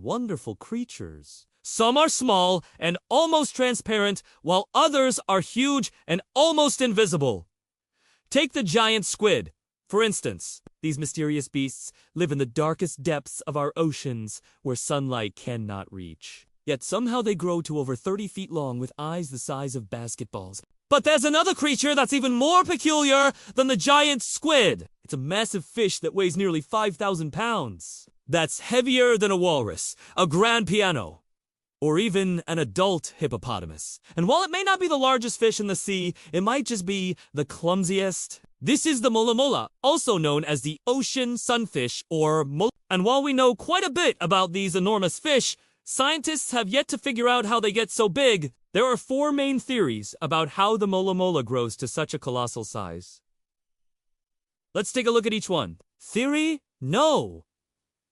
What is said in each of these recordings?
wonderful creatures. Some are small and almost transparent, while others are huge and almost invisible. Take the giant squid, for instance. These mysterious beasts live in the darkest depths of our oceans, where sunlight cannot reach. Yet somehow they grow to over 30 feet long with eyes the size of basketballs. But there's another creature that's even more peculiar than the giant squid. It's a massive fish that weighs nearly 5,000 pounds. That's heavier than a walrus, a grand piano, or even an adult hippopotamus. And while it may not be the largest fish in the sea, it might just be the clumsiest. This is the mola mola, also known as the ocean sunfish or mola. And while we know quite a bit about these enormous fish, scientists have yet to figure out how they get so big. There are 4 main theories about how the mola mola grows to such a colossal size. Let's take a look at each one. Theory? No.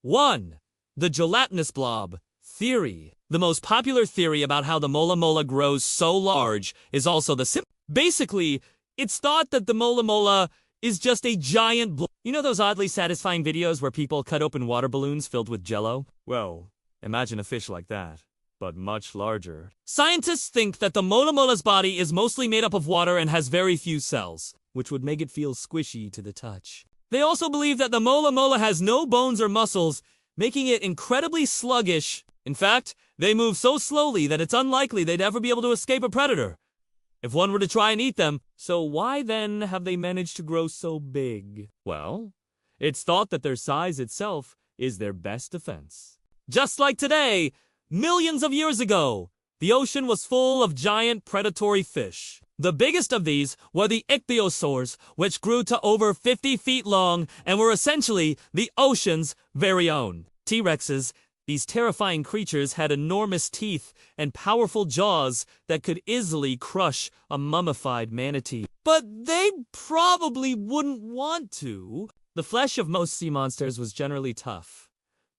1. The gelatinous blob theory. The most popular theory about how the mola mola grows so large is also the Basically, it's thought that the mola mola is just a giant blob. You know those oddly satisfying videos where people cut open water balloons filled with jello? Well, imagine a fish like that, but much larger. Scientists think that the mola mola's body is mostly made up of water and has very few cells, which would make it feel squishy to the touch. They also believe that the mola mola has no bones or muscles, making it incredibly sluggish. In fact, they move so slowly that it's unlikely they'd ever be able to escape a predator if one were to try and eat them. So why then have they managed to grow so big? Well, it's thought that their size itself is their best defense. Just like today, millions of years ago, the ocean was full of giant predatory fish. The biggest of these were the ichthyosaurs, which grew to over 50 feet long and were essentially the ocean's very own. T-Rexes, these terrifying creatures had enormous teeth and powerful jaws that could easily crush a mummified manatee. But they probably wouldn't want to. The flesh of most sea monsters was generally tough,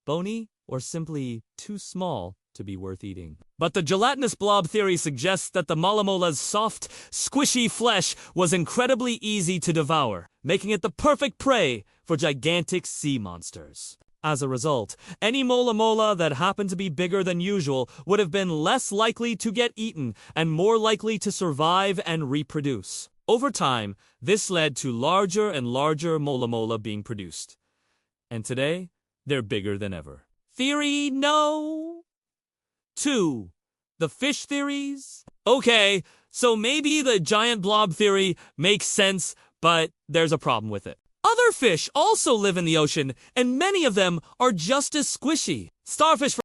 bony, or simply too small to be worth eating. But the gelatinous blob theory suggests that the mola mola's soft, squishy flesh was incredibly easy to devour, making it the perfect prey for gigantic sea monsters. As a result, any mola mola that happened to be bigger than usual would have been less likely to get eaten and more likely to survive and reproduce. Over time, this led to larger and larger mola mola being produced. And today, they're bigger than ever. Theory no. 2. The fish theories? Okay, so maybe the giant blob theory makes sense, but there's a problem with it. Other fish also live in the ocean, and many of them are just as squishy. Starfish,